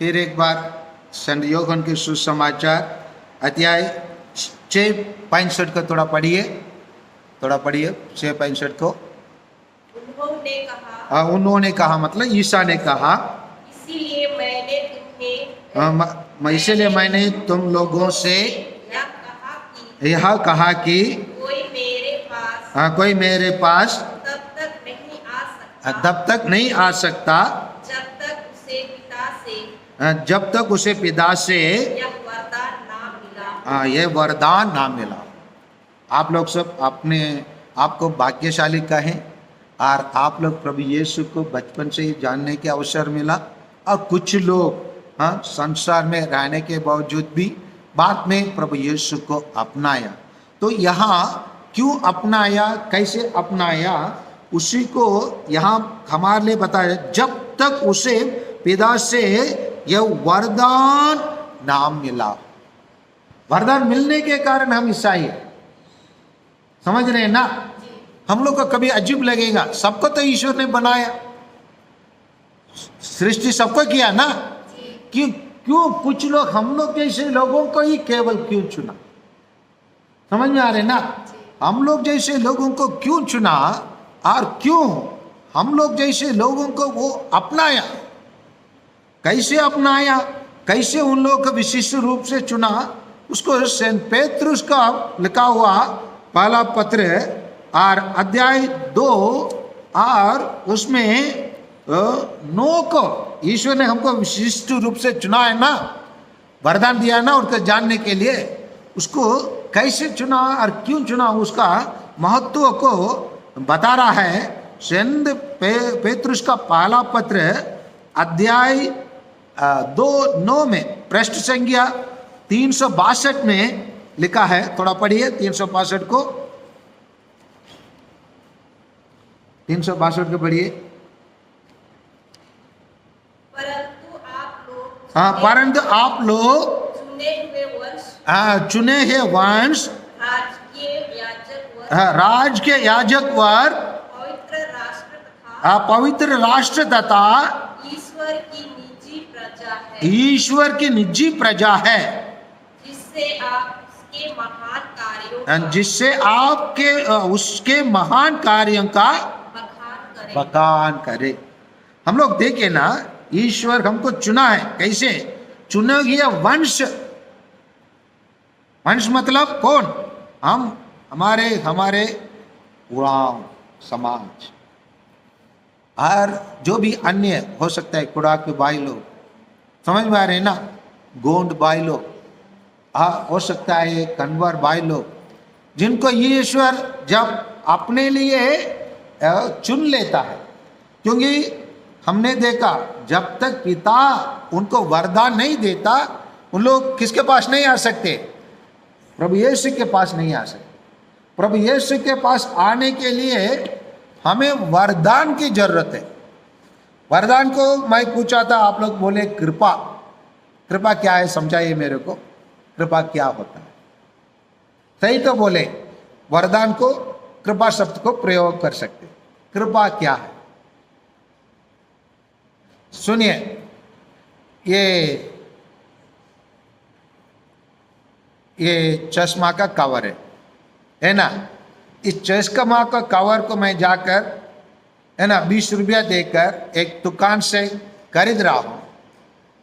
फिर एक बार संत यूहन्ना के सुसमाचार अध्याय 6:65 को थोड़ा पढ़िए 6:65 को। उन्होंने कहा मतलब ईसा ने कहा, इसीलिए मैंने तुम लोगों से यह कहा कि कोई मेरे पास तब तक नहीं आ सकता जब तक उसे पिता से यह वरदान ना मिला। आप लोग सब अपने आप को भाग्यशाली कहें, और आप लोग प्रभु यीशु को बचपन से ही जानने के अवसर मिला, और कुछ लोग संसार में रहने के बावजूद भी बाद में प्रभु यीशु को अपनाया। तो यहाँ क्यों अपनाया, कैसे अपनाया, उसी को यहाँ हमारे लिए बताया। जब तक उसे पिता से यह वरदान नाम मिला। वरदान मिलने के कारण हम ईसाई हैं, समझ रहे हैं ना। हम लोग को कभी अजीब लगेगा, सबको तो ईश्वर ने बनाया, सृष्टि सबको किया ना, क्यों कुछ लोग हम लोग जैसे लोगों को ही केवल क्यों चुना? समझ में आ रहे ना। हम लोग जैसे लोगों को क्यों चुना, और क्यों हम लोग जैसे लोगों को वो अपनाया, कैसे अपनाया, कैसे उन लोगों को विशिष्ट रूप से चुना, उसको सेंट पेट्रुस का लिखा हुआ पहला पत्र और अध्याय 2 और उसमें 9 को ईश्वर ने हमको विशिष्ट रूप से चुना है ना, वरदान दिया है ना उनको जानने के लिए। उसको कैसे चुना और क्यों चुना, उसका महत्व को बता रहा है। सेंट पेट्रुस का पहला पत्र अध्याय 2:9 में पृष्ठ संख्या 362 में लिखा है। थोड़ा पढ़िए 362 को, 362 को पढ़िए। परंतु आप लोग चुने हुए वंश, राज के याजक वर्ग, पवित्र राष्ट्र तथा ईश्वर की निजी प्रजा है, जिससे आपके उसके महान कार्यों का बखान करे। हम लोग देखे ना, ईश्वर हमको चुना है। कैसे चुना गया? वंश, वंश मतलब कौन? हम हमारे गुलाम समाज, और जो भी अन्य हो सकता है, कुड़ा के भाई लोग, समझ में आ रहे हैं ना, गोंड भाई लोग, हो सकता है कन्वर भाई लोग, जिनको ईश्वर जब अपने लिए चुन लेता है। क्योंकि हमने देखा जब तक पिता उनको वरदान नहीं देता, उन लोग किसके पास नहीं आ सकते? प्रभु यीशु के पास नहीं आ सकते। प्रभु यीशु के पास आने के लिए हमें वरदान की जरूरत है। वरदान को मैं पूछा था, आप लोग बोले कृपा। कृपा क्या है, समझाइए मेरे को, कृपा क्या होता है? सही तो बोले, वरदान को कृपा शब्द को प्रयोग कर सकते। कृपा क्या है सुनिए। ये चश्मा का कवर है ना। इस चश्मा का कवर को मैं जाकर, है ना, 20 रुपया देकर एक दुकान से खरीद रहा हूं।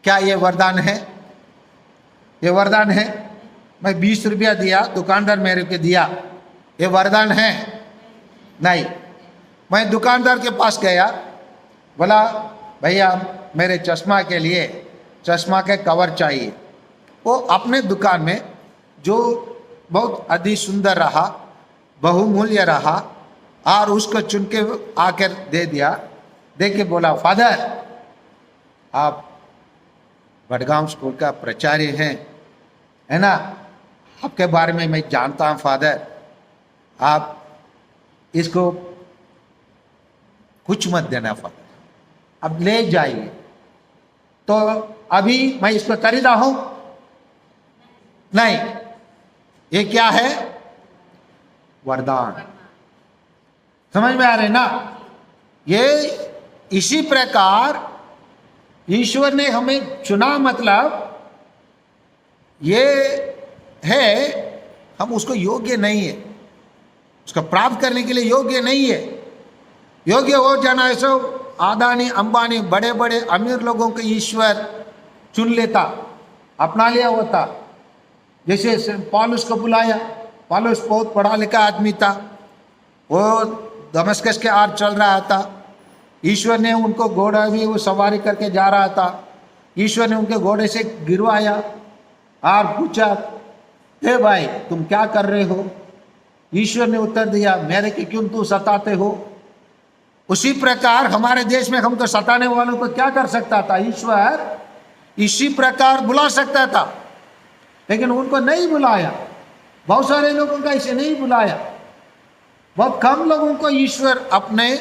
क्या ये वरदान है? ये वरदान है? मैं 20 रुपया दिया, दुकानदार मेरे को दिया, ये वरदान है? नहीं। मैं दुकानदार के पास गया, बोला भैया मेरे चश्मा के लिए चश्मा के कवर चाहिए। वो अपने दुकान में जो बहुत अति सुंदर रहा, बहुमूल्य रहा, और उसको चुन के आकर दे दिया। दे के बोला, फादर आप भटगांव स्कूल का प्राचार्य हैं, है ना, आपके बारे में मैं जानता हूं फादर, आप इसको कुछ मत देना फादर, अब ले जाइए। तो अभी मैं इसको खरीदा हूं? नहीं। ये क्या है? वरदान। समझ में आ रहे ना। ये इसी प्रकार ईश्वर ने हमें चुना मतलब ये है हम उसको योग्य नहीं है, उसका प्राप्त करने के लिए योग्य नहीं है। योग्य हो जाना ऐसा आदानी अंबानी बड़े बड़े अमीर लोगों को ईश्वर चुन लेता, अपना लिया होता। जैसे पौलुस को बुलाया, पौलुस बहुत पढ़ा लिखा आदमी था, वो दमस्कस के आर चल रहा था, ईश्वर ने उनको घोड़ा भी वो सवारी करके जा रहा था, ईश्वर ने उनके घोड़े से गिरवाया और पूछा, हे भाई तुम क्या कर रहे हो? ईश्वर ने उत्तर दिया, मेरे को क्यों तू सताते हो? उसी प्रकार हमारे देश में हमको सताने वालों को क्या कर सकता था? ईश्वर इसी प्रकार बुला सकता था, लेकिन उनको नहीं बुलाया। बहुत सारे लोगों का इसे नहीं बुलाया। बहुत कम लोगों को ईश्वर अपने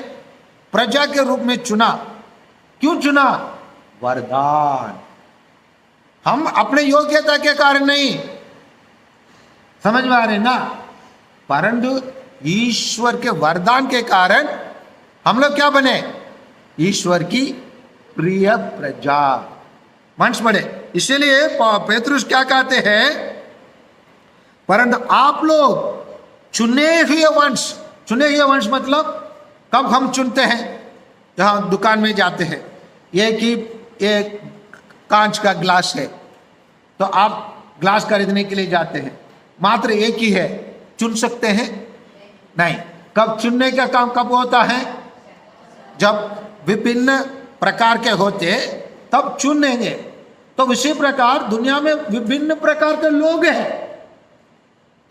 प्रजा के रूप में चुना। क्यों चुना? वरदान। हम अपने योग्यता के कारण नहीं, समझ में आ रहे ना, परंतु ईश्वर के वरदान के कारण हम लोग क्या बने? ईश्वर की प्रिय प्रजा, वंश बने। इसीलिए पेतरुस क्या कहते हैं? परंतु आप लोग चुने हुए वंश। चुने हुए वंश मतलब कब हम चुनते हैं? जहां दुकान में जाते हैं, एक कांच का ग्लास है तो आप ग्लास खरीदने के लिए जाते हैं, मात्र एक ही है, चुन सकते हैं? नहीं। कब चुनने का काम कब होता है? जब विभिन्न प्रकार के होते तब चुनेंगे। तो उसी प्रकार दुनिया में विभिन्न प्रकार के लोग हैं,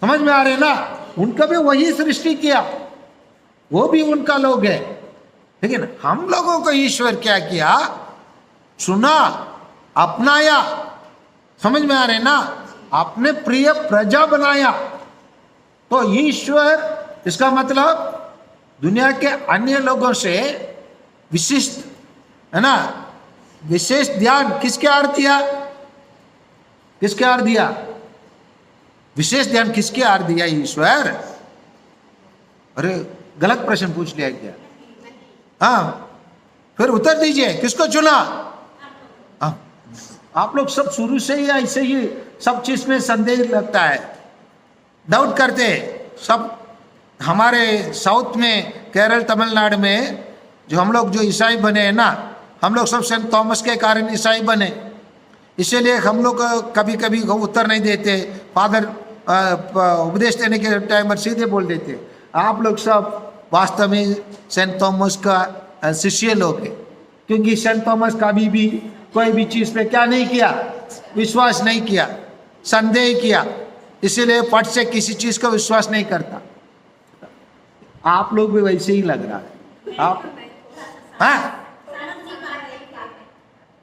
समझ में आ रहे ना? उनका भी वही सृष्टि किया, वो भी उनका लोग है, लेकिन हम लोगों को ईश्वर क्या किया? चुना, अपनाया। समझ में आ रहे ना? अपने प्रिय प्रजा बनाया। तो ईश्वर, इसका मतलब दुनिया के अन्य लोगों से विशिष्ट, है ना, विशेष ध्यान किसके आर दिया? किसके आर दिया? विशेष ध्यान किसके आर दिया ईश्वर? अरे गलत प्रश्न पूछ लिया क्या? हाँ, फिर उत्तर दीजिए, किसको चुना? हाँ, आप लोग सब शुरू से ही ऐसे ही सब चीज में संदेह लगता है, डाउट करते सब। हमारे साउथ में, केरल तमिलनाडु में जो हम लोग जो ईसाई बने हैं ना, हम लोग सब सेंट थॉमस के कारण ईसाई बने, इसीलिए हम लोग कभी कभी उत्तर नहीं देते। फादर उपदेश देने के टाइम पर सीधे बोल देते, आप लोग सब वास्तव में सेंट थॉमस का शिष्य लोग हैं, क्योंकि सेंट थॉमस कभी भी कोई भी चीज पे क्या नहीं किया? विश्वास नहीं किया, संदेह किया, इसीलिए फट से किसी चीज का विश्वास नहीं करता। आप लोग भी वैसे ही लग रहा है। आप, हाँ,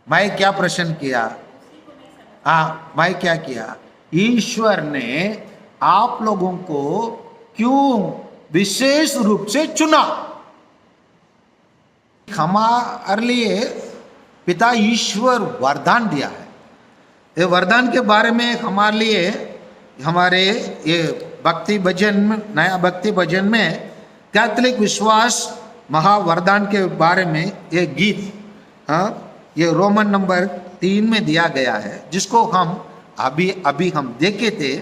मैं क्या प्रश्न किया? हाँ, मैं क्या किया? ईश्वर ने आप लोगों को क्यों विशेष रूप से चुना? हमारे लिए पिता ईश्वर वरदान दिया है। ये वरदान के बारे में हमारे लिए, हमारे ये भक्ति भजन, नया भक्ति भजन में कैथोलिक विश्वास महावरदान के बारे में एक गीत, हाँ, ये रोमन नंबर 3 में दिया गया है, जिसको हम अभी हम देखे थे।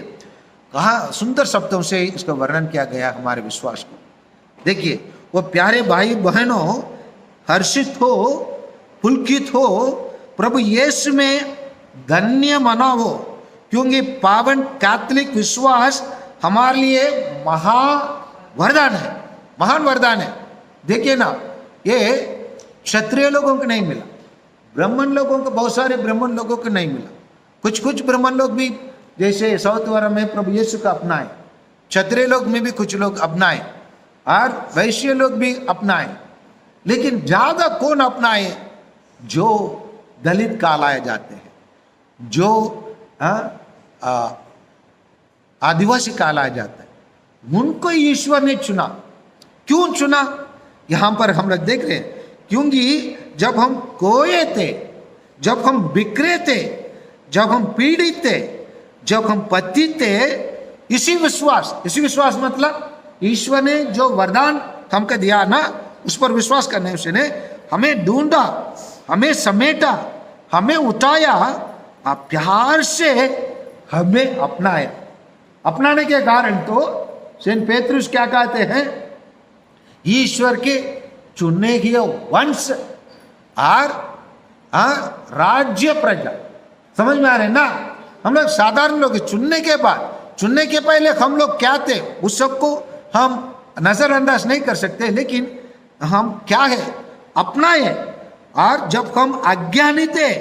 कहा सुंदर शब्दों से इसका वर्णन किया गया हमारे विश्वास को। देखिए, वो प्यारे भाई बहनों, हर्षित हो, पुलकित हो, प्रभु यीशु में धन्य मनाओ, क्योंकि पावन कैथोलिक विश्वास हमारे लिए महावरदान है, महान वरदान है। देखिए ना, ये क्षत्रिय लोगों को नहीं मिला, ब्राह्मण लोगों को, बहुत सारे ब्राह्मण लोगों को नहीं मिला। कुछ ब्राह्मण लोग भी जैसे साउथ वाला में प्रभु यीशु का अपनाए, क्षत्रिय लोग में भी कुछ लोग अपनाए और वैश्य लोग भी अपनाए, लेकिन ज्यादा कौन अपनाए? जो दलित कहलाए जाते हैं, जो आदिवासी कहलाया जाता है, उनको ईश्वर ने चुना। क्यों चुना? यहां पर हम लोग देख रहे हैं, क्योंकि जब हम खोए थे, जब हम बिखरे थे, जब हम पीड़ित थे, जब हम पतित थे, इसी विश्वास मतलब ईश्वर ने जो वरदान हमको दिया ना, उस पर विश्वास करने उसने हमें ढूंढा, हमें समेटा, हमें उठाया, प्यार से हमें अपनाया। अपनाने के कारण तो सेंट पेट्रुस क्या कहते हैं, ईश्वर के चुने हुए वंश और राज्य प्रजा। समझ में आ रहे ना? हम लोग साधारण लोग, चुनने के बाद, चुनने के पहले हम लोग क्या थे उस सबको हम नजरअंदाज नहीं कर सकते, लेकिन हम क्या है, अपनाए। और जब हम अज्ञानी थे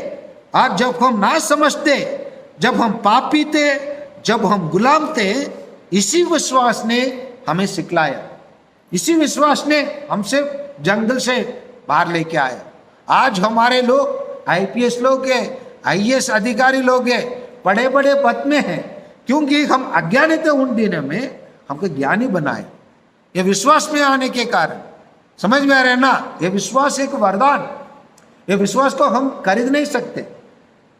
और जब हम ना समझते, जब हम पापी थे, जब हम गुलाम थे, इसी विश्वास ने हमें सिखलाया, इसी विश्वास ने हमसे जंगल से बाहर लेके आया। आज हमारे लोग आईपीएस लोग हैं, आईएएस अधिकारी लोग हैं, बड़े बड़े पद में हैं, क्योंकि हम अज्ञानी थे उन दिनों में, हमको ज्ञानी बनाए ये विश्वास में आने के कारण। समझ में आ रहे हैं ना? ये विश्वास एक वरदान, ये विश्वास को हम खरीद नहीं सकते।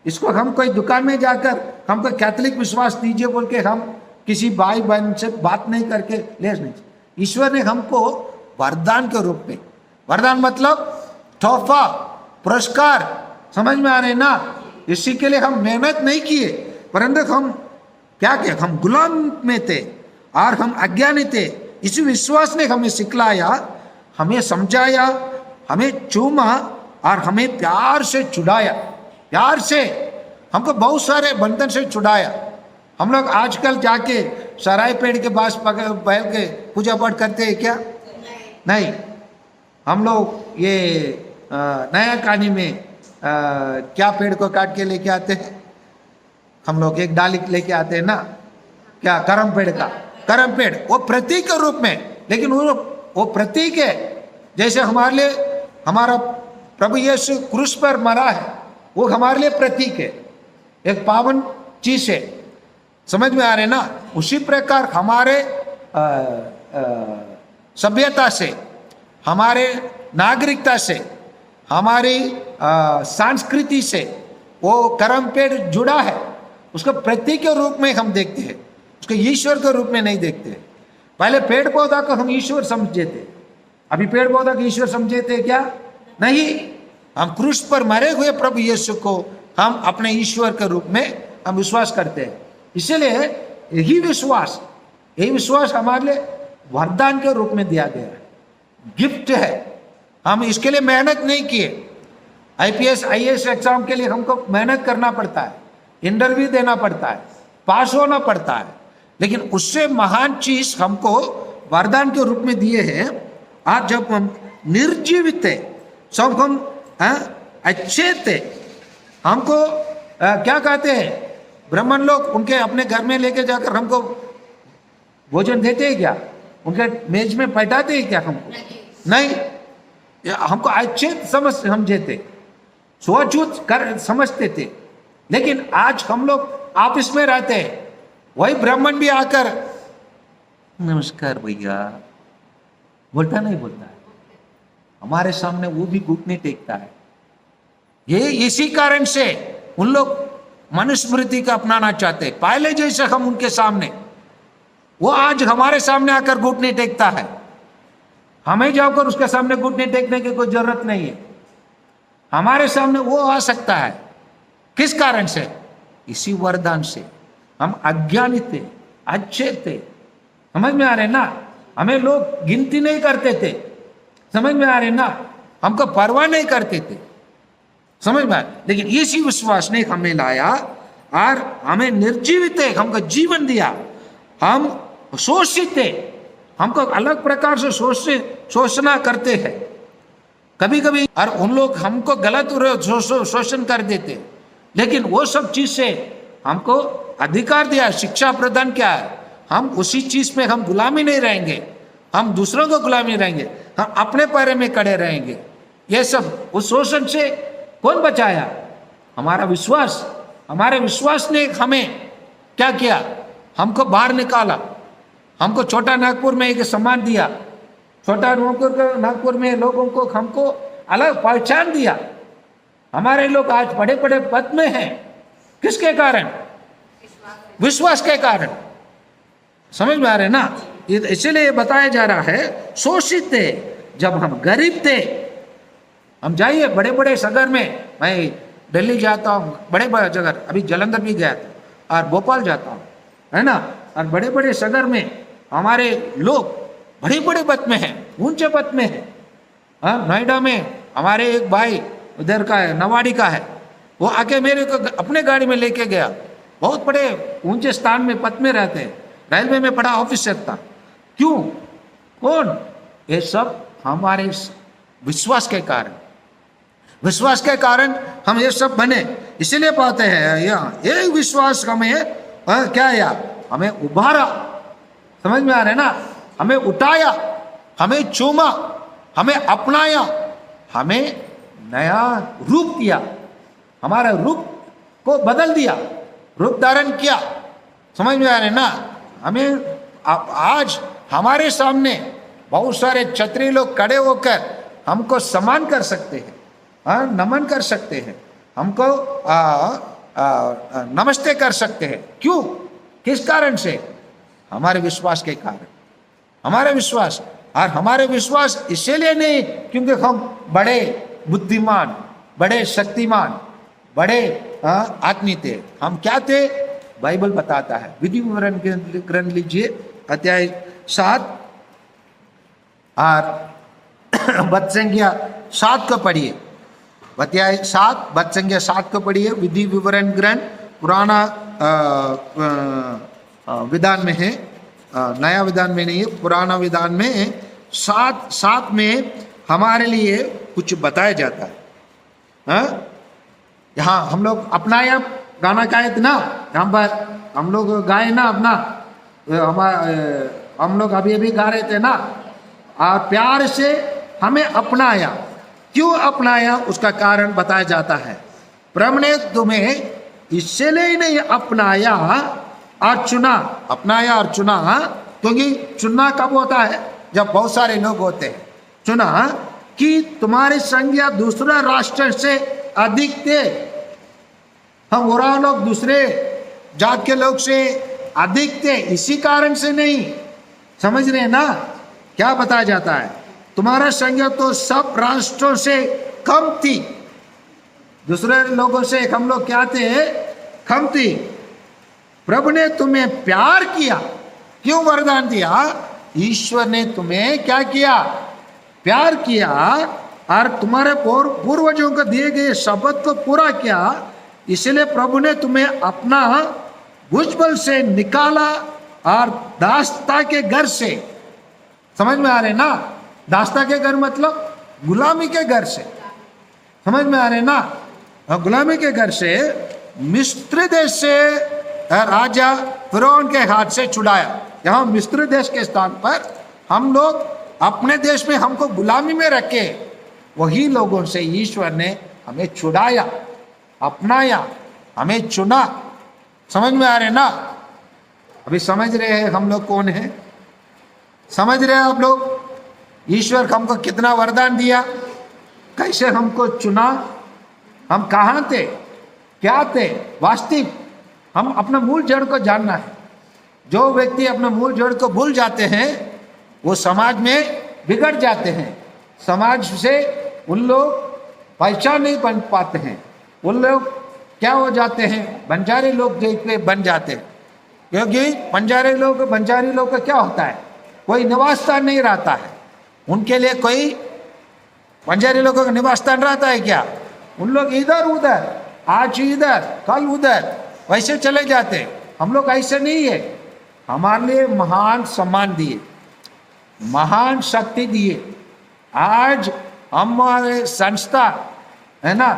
इसको हम कोई दुकान में जाकर हमको कैथोलिक विश्वास दीजिए बोल के हम किसी भाई बहन से बात नहीं करके ले नहीं। ईश्वर ने हमको वरदान के रूप में, वरदान मतलब तोहफा, पुरस्कार, समझ में आ रहे ना? इसी के लिए हम मेहनत नहीं किए, परंतु हम क्या किया, हम गुलाम में थे और हम अज्ञानी थे। इसी विश्वास ने हमें सिखलाया, हमें समझाया, हमें चूमा और हमें प्यार से छुड़ाया। प्यार से हमको बहुत सारे बंधन से छुड़ाया। हम लोग आजकल जाके सराय पेड़ के पास बैठ के पूजा पाठ करते हैं क्या? नहीं। हम लोग ये नया कहानी में क्या पेड़ को काट के लेके आते हैं, हम लोग एक डाली लेके आते हैं ना, क्या, करम पेड़ का, करम पेड़, वो प्रतीक के रूप में, लेकिन वो प्रतीक है। जैसे हमारे लिए हमारा प्रभु यीशु क्रूस पर मरा है, वो हमारे लिए प्रतीक है, एक पावन चीज है। समझ में आ रहे ना? उसी प्रकार हमारे सभ्यता से, हमारे नागरिकता से, हमारी संस्कृति से वो करम पेड़ जुड़ा है। उसको प्रतीक के रूप में हम देखते हैं, उसको ईश्वर के रूप में नहीं देखते। पहले पेड़ पौधा को हम ईश्वर समझते थे, अभी पेड़ पौधा को ईश्वर समझते थे क्या? नहीं। हम क्रूस पर मरे हुए प्रभु यीशु को हम अपने ईश्वर के रूप में हम विश्वास करते हैं। इसलिए यही विश्वास हमारे लिए वरदान के रूप में दिया गया है, गिफ्ट है। हम इसके लिए मेहनत नहीं किए। आईपीएस आईएएस एग्जाम के लिए हमको मेहनत करना पड़ता है, इंटरव्यू देना पड़ता है, पास होना पड़ता है, लेकिन उससे महान चीज हमको वरदान के रूप में दिए हैं। आज जब हम निर्जीवित थे, सब हम अच्छे थे, हमको क्या कहते हैं, ब्राह्मण लोग उनके अपने घर में लेके जाकर हमको भोजन देते हैं क्या? उनके मेज में बैठाते हैं क्या हमको? नहीं। हमको अच्छे समझे थे, सोचूच कर समझते थे। लेकिन आज हम लोग ऑफिस में रहते हैं, वही ब्राह्मण भी आकर नमस्कार भैया बोलता नहीं बोलता है, हमारे सामने वो भी घुटने टेकता है। ये इसी कारण से उन लोग मनुस्मृति का अपनाना चाहते हैं। पहले जैसे हम उनके सामने, वो आज हमारे सामने आकर घुटने टेकता है। हमें जाकर उसके सामने घुटने टेकने की कोई जरूरत नहीं है, हमारे सामने वो आ सकता है। किस कारण से? इसी वरदान से। हम अज्ञानी थे, अच्छे थे, समझ में आ रहे ना? हमें लोग गिनती नहीं करते थे, समझ में आ रहे ना? हमको परवाह नहीं करते थे, समझ में आ रहे? लेकिन इसी विश्वास ने हमें लाया और हमें निर्जीवित है, हमको जीवन दिया। हम शोषित थे, हमको अलग प्रकार से शोषणा करते हैं कभी कभी, और उन लोग हमको गलत शोषण कर देते, लेकिन वो सब चीज से हमको अधिकार दिया, शिक्षा प्रदान किया है। हम उसी चीज में हम गुलामी नहीं रहेंगे, हम दूसरों को गुलामी रहेंगे, हम अपने पैर में खड़े रहेंगे। ये सब उस शोषण से कौन बचाया? हमारा विश्वास। हमारे विश्वास ने हमें क्या किया? हमको बाहर निकाला, हमको छोटा नागपुर में एक सम्मान दिया, छोटा नागपुर में लोगों को हमको अलग पहचान दिया। हमारे लोग आज बड़े बड़े पद में हैं, किसके कारण? विश्वास के कारण। समझ में आ रहे ना? इसलिए बताया जा रहा है, शोषित थे जब हम गरीब थे। हम जाइए बड़े बड़े शहर में, मैं दिल्ली जाता हूँ, बड़े बड़े जगह, अभी जलंधर भी गया था और भोपाल जाता हूँ, है ना, और बड़े बड़े शहर में हमारे लोग बड़े बड़े पद में हैं, ऊंचे पद में हैं। हाँ, नोएडा में हमारे एक भाई उधर का है, नवाड़ी का है, वो आके मेरे को अपने गाड़ी में लेके गया, बहुत बड़े ऊंचे स्थान में पद में रहते हैं, रेलवे में बड़ा ऑफिसर था। क्यों? कौन? ये सब हमारे विश्वास के कारण, विश्वास के कारण हम ये सब बने। इसीलिए पाते हैं यहाँ ये विश्वास हमें क्या या हमें उभारा, समझ में आ रहा है ना, हमें उठाया, हमें चूमा, हमें अपनाया, हमें नया रूप दिया, हमारा रूप को बदल दिया, रूप धारण किया। समझ में आ रहा है ना। हमें आज हमारे सामने बहुत सारे क्षत्रिय लोग खड़े होकर हमको सम्मान कर सकते हैं, नमन कर सकते हैं, हमको नमस्ते कर सकते हैं। क्यों? किस कारण से? हमारे विश्वास के कारण, हमारे विश्वास। और हमारे विश्वास इसलिए नहीं क्योंकि हम बड़े बुद्धिमान, बड़े शक्तिमान, बड़े आत्मी थे। हम क्या थे? बाइबल बताता है। विधि विवरण ग्रंथ लीजिए, अध्याय 7 और बद संख्या 7 को पढ़िए। अध्याय 7 बद संख्या 7 को पढ़िए। विधि विवरण ग्रंथ पुराना विधान में है, नया विधान में नहीं है, पुराना विधान में 7 में हमारे लिए कुछ बताया जाता है। यहाँ हम लोग अपनाया गाना गाए थे ना, यहाँ पर हम लोग गाए ना अपना, हम लोग अभी अभी गा रहे थे ना, और प्यार से हमें अपनाया। क्यों अपनाया? उसका कारण बताया जाता है। प्रभु ने तुम्हें इसलिए ही नहीं अपनाया और चुना, अपनाया और चुना, क्योंकि चुनना कब होता है? जब बहुत सारे लोग होते हैं। चुना कि तुम्हारी संज्ञा दूसरा राष्ट्र से अधिक थे। हम और लोग दूसरे जात के लोग से अधिक थे, इसी कारण से नहीं। समझ रहे हैं ना क्या बताया जाता है? तुम्हारा संज्ञा तो सब राष्ट्रों से कम थी। दूसरे लोगों से हम लोग क्या थे? कम थी। प्रभु ने तुम्हें प्यार किया। क्यों वरदान दिया? ईश्वर ने तुम्हें क्या किया? प्यार किया, और तुम्हारे पूर्वजों को दिए गए शब्द को पूरा किया। इसलिए प्रभु ने तुम्हें अपना भुजबल से निकाला और दासता के घर से, समझ में आ रहे ना, दासता के घर मतलब गुलामी के घर से, समझ में आ रहे ना, गुलामी के घर से मिस्र देश से राजा फिरौन के हाथ से छुड़ाया। यहाँ मिस्र देश के स्थान पर हम लोग अपने देश में हमको गुलामी में रखे, वही लोगों से ईश्वर ने हमें छुड़ाया, अपनाया, हमें चुना। समझ में आ रहे ना? अभी समझ रहे हैं हम लोग कौन है? समझ रहे हैं आप लोग? ईश्वर हमको कितना वरदान दिया, कैसे हमको चुना, हम कहाँ थे, क्या थे। वास्तविक हम अपना मूल जड़ को जानना है। जो व्यक्ति अपना मूल जड़ को भूल जाते हैं वो समाज में बिगड़ जाते हैं। समाज से उन लोग पहचान नहीं बन पाते हैं। उन लोग क्या हो जाते हैं? बंजारे लोग जैसे बन जाते हैं। क्योंकि बंजारी लोग का क्या होता है? कोई निवास स्थान नहीं रहता है उनके लिए। कोई बंजारी लोगों का निवास स्थान रहता है क्या? उन लोग इधर उधर, आज इधर कल उधर, वैसे चले जाते हैं। हम लोग ऐसे नहीं है। हमारे लिए महान सम्मान दिए, महान शक्ति दिए। आज हमारे संस्था है ना,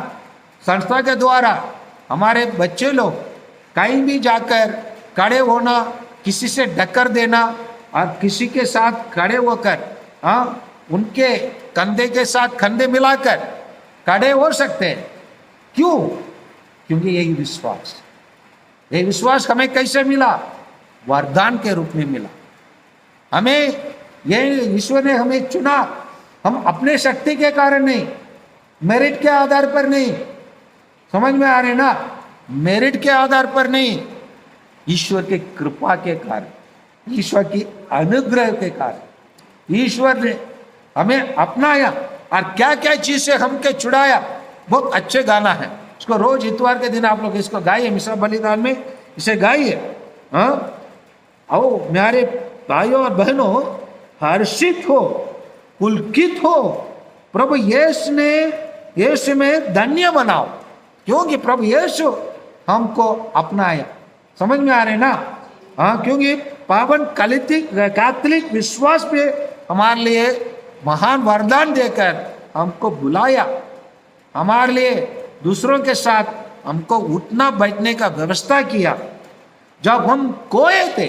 संस्था के द्वारा हमारे बच्चे लोग कहीं भी जाकर खड़े होना, किसी से टक्कर देना और किसी के साथ खड़े होकर उनके कंधे के साथ कंधे मिलाकर खड़े हो सकते हैं। क्यों? क्योंकि यही विश्वास, यही विश्वास हमें कैसे मिला? वरदान के रूप में मिला। हमें यही ईश्वर ने हमें चुना। हम अपने शक्ति के कारण नहीं, मेरिट के आधार पर नहीं। समझ में आ रहे ना? मेरिट के आधार पर नहीं, ईश्वर के कृपा के कारण, ईश्वर की अनुग्रह के कारण ईश्वर ने हमें अपनाया। और क्या क्या चीज से हमके छुड़ाया? बहुत अच्छे गाना है, इसको रोज इतवार के दिन आप लोग इसको गाइए, मिसा बलिदान में इसे गाइए। हाँ, आओ मेरे भाइयों और बहनों, हर्षित हो, पुलकित हो, प्रभु यीशु में धन्य बनाओ, क्योंकि प्रभु यीशु हमको अपनाया। समझ में आ रहे ना? हाँ, क्योंकि पावन कैथोलिक विश्वास पे हमारे लिए महान वरदान देकर हमको बुलाया, हमारे लिए दूसरों के साथ हमको उठना बैठने का व्यवस्था किया। जब हम खोए थे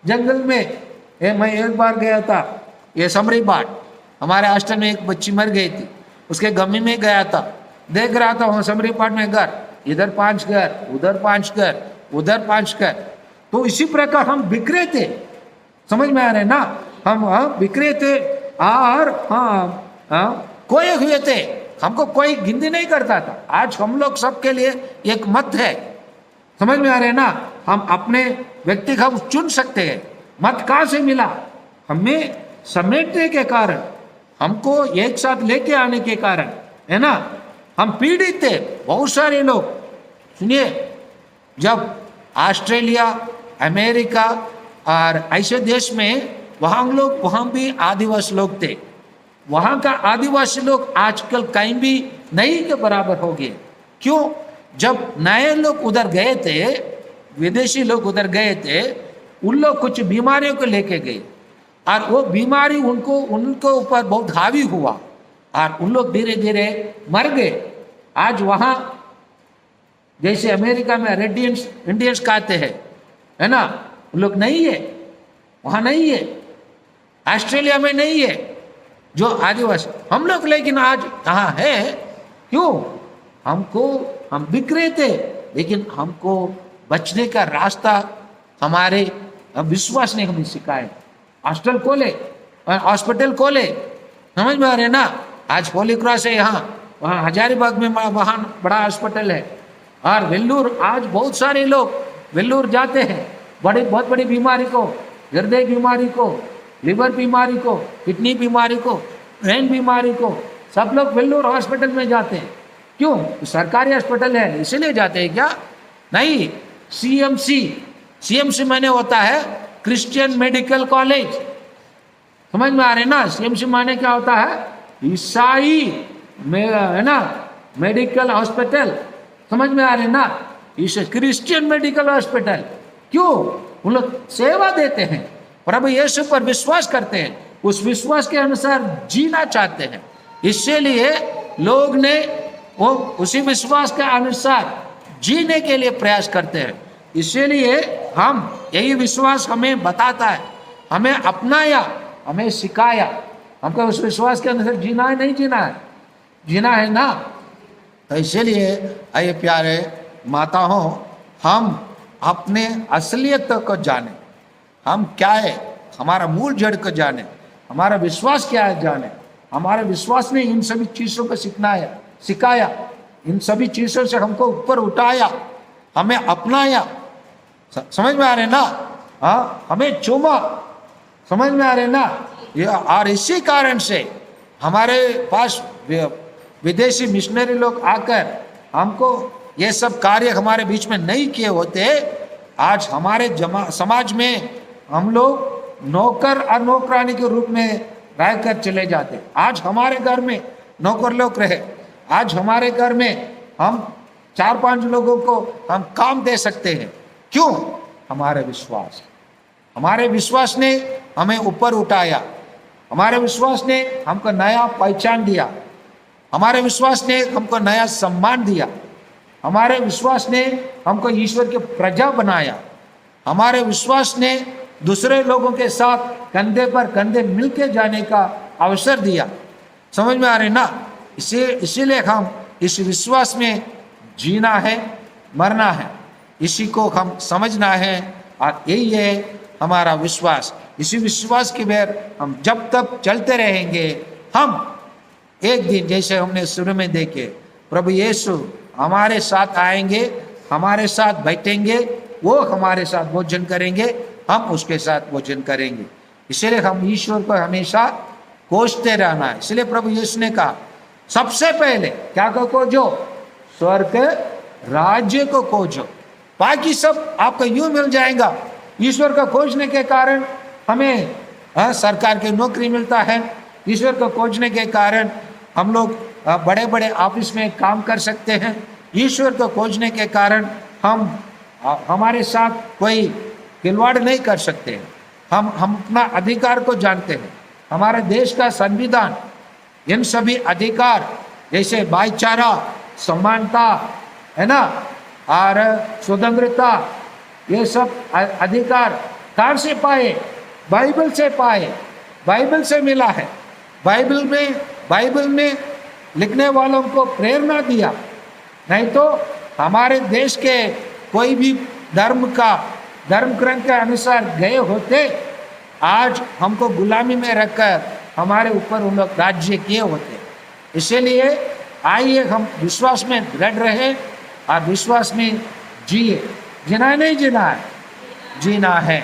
जंगल में, मैं एक बार गया था, ये समरी बाट, हमारे हॉस्टल में एक बच्ची मर गई थी, उसके गमी में गया था, देख रहा था वहाँ समरी बाट में घर, इधर 5 घर, उधर 5 घर, उधर 5 घर। तो इसी प्रकार हम बिखरे थे। समझ में आ रहे ना? हम बिखरे थे और खोए हुए थे, हमको कोई गिनती नहीं करता था। आज हम लोग सबके लिए एक मत है। समझ में आ रहे ना? हम अपने व्यक्ति को चुन सकते हैं। मत कहाँ से मिला? हमें समेटने के कारण, हमको एक साथ लेके आने के कारण, है ना? हम पीड़ित थे, बहुत सारे लोग। सुनिए, जब ऑस्ट्रेलिया, अमेरिका और ऐसे देश में वहाँ भी आदिवासी लोग थे। वहाँ का आदिवासी लोग आजकल कहीं भी नहीं के बराबर हो गए। क्यों? जब नए लोग उधर गए थे, विदेशी लोग उधर गए थे, उन लोग कुछ बीमारियों को लेके गए और वो बीमारी उनको ऊपर बहुत हावी हुआ और उन लोग धीरे धीरे मर गए। आज वहाँ जैसे अमेरिका में रेड इंडियंस कहते हैं, है ना? उन लोग नहीं है, वहाँ नहीं है, ऑस्ट्रेलिया में नहीं है जो आदिवासी। हम लोग लेकिन आज कहाँ है? क्यों? हम बिखरे थे, लेकिन हमको बचने का रास्ता हमारे विश्वास ने हमें सिखाया। हॉस्टल खोले, हॉस्पिटल खोले। समझ में आ रहे ना? आज होली क्रॉस है यहाँ, वहाँ हजारीबाग में वहाँ बड़ा हॉस्पिटल है। और वेल्लूर, आज बहुत सारे लोग वेल्लूर जाते हैं, बहुत बड़ी बीमारी को, हृदय बीमारी को, लिवर बीमारी को, किडनी बीमारी को, ब्रेन बीमारी को, सब लोग वेल्लूर हॉस्पिटल में जाते हैं। क्यों? सरकारी हॉस्पिटल है इसलिए जाते हैं क्या? नहीं, सीएमसी माने होता है क्रिश्चियन मेडिकल कॉलेज। समझ में आ रहे ना? सीएमसी माने क्या होता है? ईसाई है ना, मेडिकल हॉस्पिटल। समझ में आ रहे ना? इसे क्रिश्चियन मेडिकल हॉस्पिटल। क्यों? उन लोग सेवा देते हैं, प्रभु यीशु पर विश्वास करते हैं, उस विश्वास के अनुसार जीना चाहते हैं। इसीलिए लोग ने वो उसी विश्वास के अनुसार जीने के लिए प्रयास करते हैं। इसीलिए हम यही विश्वास हमें बताता है, हमें अपनाया, हमें सिखाया। हमको उस विश्वास के अनुसार जीना है, नहीं जीना है? जीना है ना? तो इसीलिए आइए प्यारे माता हो, हम अपने असलियत को जाने, हम क्या है, हमारा मूल जड़ को जाने, हमारा विश्वास क्या है जाने। हमारे विश्वास ने इन सभी चीज़ों को सिखाया, इन सभी चीज़ों से हमको ऊपर उठाया, हमें अपनाया। समझ में आ रहे ना? हाँ, हमें चूमा। समझ में आ रहे ना? ये और इसी कारण से हमारे पास विदेशी मिशनरी लोग आकर हमको ये सब कार्य हमारे बीच में नहीं किए होते, आज हमारे समाज में हम लोग नौकर और नौकरानी के रूप में रहकर चले जाते। आज हमारे घर में नौकर लोग रहे, आज हमारे घर में हम 4-5 लोगों को हम काम दे सकते हैं। क्यों? हमारे विश्वास ने हमें ऊपर उठाया, हमारे विश्वास ने हमको नया पहचान दिया, हमारे विश्वास ने हमको नया सम्मान दिया, हमारे विश्वास ने हमको ईश्वर की प्रजा बनाया, हमारे विश्वास ने दूसरे लोगों के साथ कंधे पर कंधे मिलके जाने का अवसर दिया। समझ में आ रहे ना? इसीलिए हम इस विश्वास में जीना है, मरना है, इसी को हम समझना है और यही है हमारा विश्वास। इसी विश्वास के बेर हम जब तक चलते रहेंगे, हम एक दिन जैसे हमने शुरू में देखे, प्रभु यीशु हमारे साथ आएंगे, हमारे साथ बैठेंगे, वो हमारे साथ भोजन करेंगे, हम उसके साथ भोजन करेंगे। इसलिए हम ईश्वर को हमेशा कोसते रहना है। इसलिए प्रभु यीशु ने कहा सबसे पहले क्या को जो स्वर्ग के राज्य को खोजो, बाकी सब आपको यूं मिल जाएगा। ईश्वर को खोजने के कारण हमें सरकार की नौकरी मिलता है। ईश्वर को खोजने के कारण हम लोग बड़े बड़े ऑफिस में काम कर सकते हैं। ईश्वर को खोजने के कारण हम हमारे साथ कोई खिलवाड़ नहीं कर सकते। हम अपना अधिकार को जानते हैं। हमारे देश का संविधान इन सभी अधिकार जैसे भाईचारा, समानता, है ना, और स्वतंत्रता, ये सब अधिकार कहाँ से पाए? बाइबल से पाए, बाइबल से मिला है। बाइबल में लिखने वालों को प्रेरणा दिया, नहीं तो हमारे देश के कोई भी धर्म ग्रंथ के अनुसार गए होते, आज हमको गुलामी में रखकर हमारे ऊपर उन लोग राज्य किए होते। इसलिए आइए हम विश्वास में दृढ़ रहे और विश्वास में जिए। जीना नहीं जीना है, जीना है।